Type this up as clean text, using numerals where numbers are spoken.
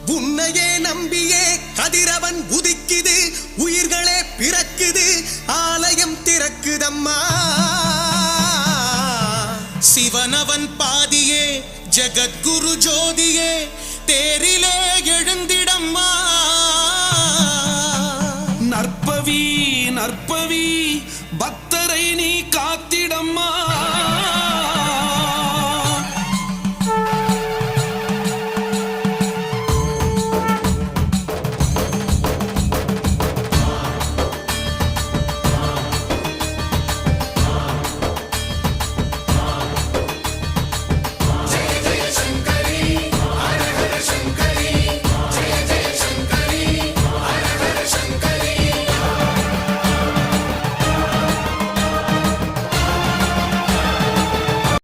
உன்னையே நம்பியே கதிரவன் உதிக்குது, உயிர்களே பிறக்குது, ஆலயம் திறக்குதம்மா. சிவனவன் பாதியே ஜகத்குரு ஜோதியே, தேரிலே எழுந்திடம்மா.